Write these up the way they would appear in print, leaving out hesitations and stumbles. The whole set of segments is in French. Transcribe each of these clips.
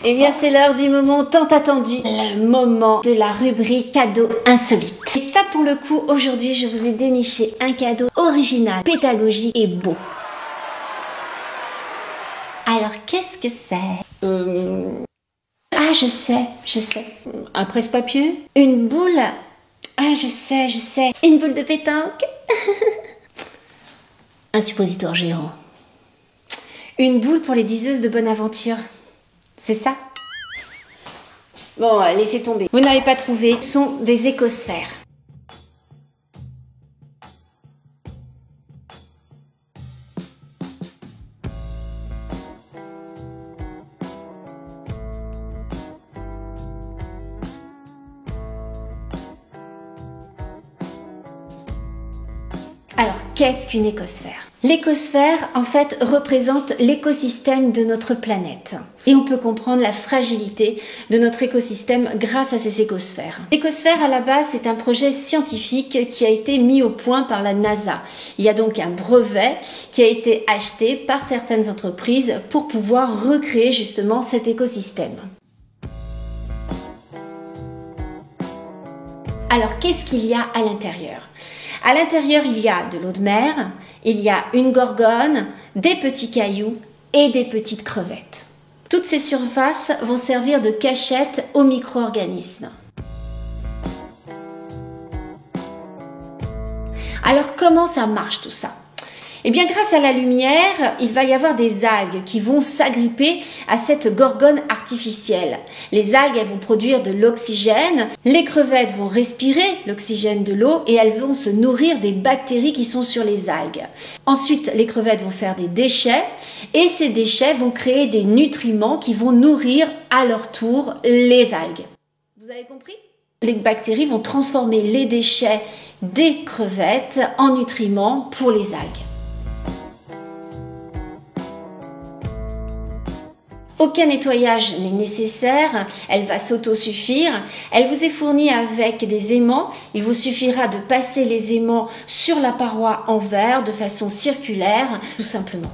Eh bien, c'est l'heure du moment tant attendu, le moment de la rubrique cadeau insolite. Et ça, pour le coup, aujourd'hui, je vous ai déniché un cadeau original, pédagogique et beau. Alors, qu'est-ce que c'est Ah, je sais. Un presse-papier? Une boule. Ah, je sais. Une boule de pétanque. Un suppositoire géant. Une boule pour les diseuses de bonne aventure. C'est ça? Bon, laissez tomber. Vous n'avez pas trouvé. Ce sont des écosphères. Alors, qu'est-ce qu'une écosphère? L'écosphère, en fait, représente l'écosystème de notre planète. Et on peut comprendre la fragilité de notre écosystème grâce à ces écosphères. L'écosphère, à la base, c'est un projet scientifique qui a été mis au point par la NASA. Il y a donc un brevet qui a été acheté par certaines entreprises pour pouvoir recréer justement cet écosystème. Alors, qu'est-ce qu'il y a à l'intérieur? À l'intérieur, il y a de l'eau de mer, il y a une gorgone, des petits cailloux et des petites crevettes. Toutes ces surfaces vont servir de cachette aux micro-organismes. Alors, comment ça marche tout ça? Eh bien, grâce à la lumière, il va y avoir des algues qui vont s'agripper à cette gorgone artificielle. Les algues, elles vont produire de l'oxygène. Les crevettes vont respirer l'oxygène de l'eau et elles vont se nourrir des bactéries qui sont sur les algues. Ensuite, les crevettes vont faire des déchets et ces déchets vont créer des nutriments qui vont nourrir à leur tour les algues. Vous avez compris? Les bactéries vont transformer les déchets des crevettes en nutriments pour les algues. Aucun nettoyage n'est nécessaire, elle va s'autosuffire. Elle vous est fournie avec des aimants. Il vous suffira de passer les aimants sur la paroi en verre de façon circulaire, tout simplement.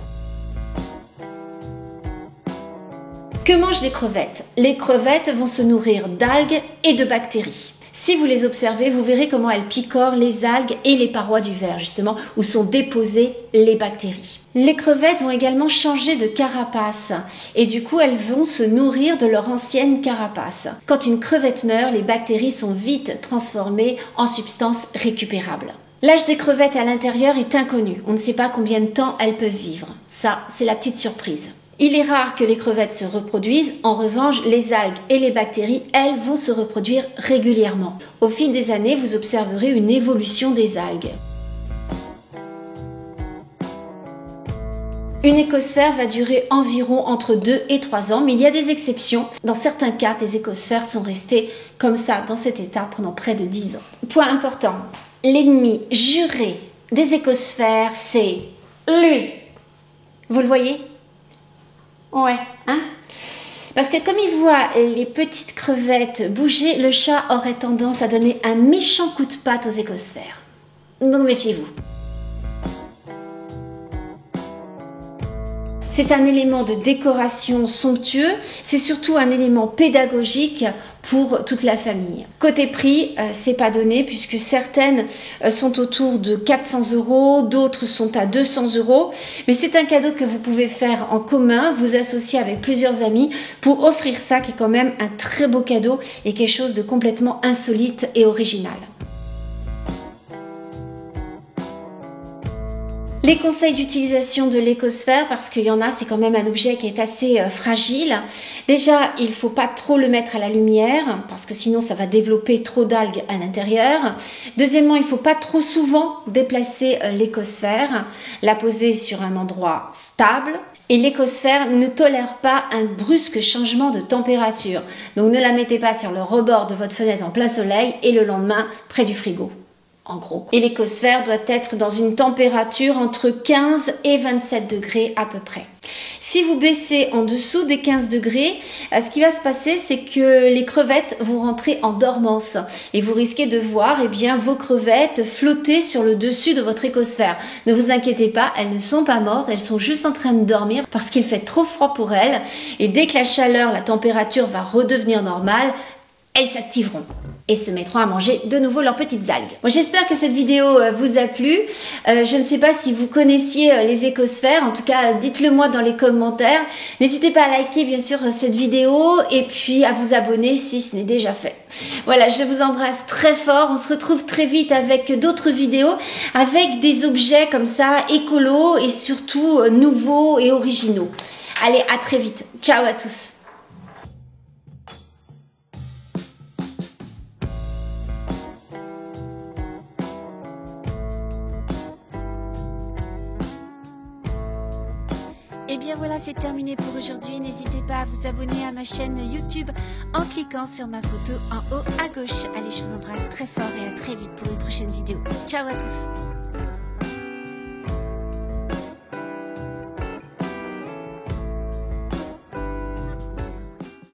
Que mangent les crevettes? Les crevettes vont se nourrir d'algues et de bactéries. Si vous les observez, vous verrez comment elles picorent les algues et les parois du verre, justement, où sont déposées les bactéries. Les crevettes vont également changer de carapace et du coup, elles vont se nourrir de leur ancienne carapace. Quand une crevette meurt, les bactéries sont vite transformées en substances récupérables. L'âge des crevettes à l'intérieur est inconnu. On ne sait pas combien de temps elles peuvent vivre. Ça, c'est la petite surprise. Il est rare que les crevettes se reproduisent. En revanche, les algues et les bactéries, elles, vont se reproduire régulièrement. Au fil des années, vous observerez une évolution des algues. Une écosphère va durer environ entre 2 et 3 ans, mais il y a des exceptions. Dans certains cas, des écosphères sont restées comme ça, dans cet état, pendant près de 10 ans. Point important, l'ennemi juré des écosphères, c'est lui. Vous le voyez? Ouais, hein? Parce que comme il voit les petites crevettes bouger, le chat aurait tendance à donner un méchant coup de patte aux écosphères. Donc méfiez-vous. C'est un élément de décoration somptueux, c'est surtout un élément pédagogique pour toute la famille. Côté prix, c'est pas donné puisque certaines sont autour de 400 €, d'autres sont à 200 €. Mais c'est un cadeau que vous pouvez faire en commun, vous associer avec plusieurs amis pour offrir ça qui est quand même un très beau cadeau et quelque chose de complètement insolite et original. Les conseils d'utilisation de l'écosphère, parce qu'il y en a, c'est quand même un objet qui est assez fragile. Déjà, il ne faut pas trop le mettre à la lumière, parce que sinon ça va développer trop d'algues à l'intérieur. Deuxièmement, il ne faut pas trop souvent déplacer l'écosphère, la poser sur un endroit stable. Et l'écosphère ne tolère pas un brusque changement de température. Donc ne la mettez pas sur le rebord de votre fenêtre en plein soleil et le lendemain près du frigo. en gros. Et l'écosphère doit être dans une température entre 15 et 27 degrés à peu près. Si vous baissez en dessous des 15 degrés, ce qui va se passer, c'est que les crevettes vont rentrer en dormance et vous risquez de voir vos crevettes flotter sur le dessus de votre écosphère. Ne vous inquiétez pas, elles ne sont pas mortes, elles sont juste en train de dormir parce qu'il fait trop froid pour elles et dès que la chaleur, la température va redevenir normale, elles s'activeront et se mettront à manger de nouveau leurs petites algues. Bon, j'espère que cette vidéo vous a plu. Je ne sais pas si vous connaissiez les écosphères. En tout cas, dites-le moi dans les commentaires. N'hésitez pas à liker bien sûr cette vidéo et puis à vous abonner si ce n'est déjà fait. Voilà, je vous embrasse très fort. On se retrouve très vite avec d'autres vidéos, avec des objets comme ça, écolos et surtout nouveaux et originaux. Allez, à très vite. Ciao à tous. Et bien voilà, c'est terminé pour aujourd'hui. N'hésitez pas à vous abonner à ma chaîne YouTube en cliquant sur ma photo en haut à gauche. Allez, je vous embrasse très fort et à très vite pour une prochaine vidéo. Ciao à tous!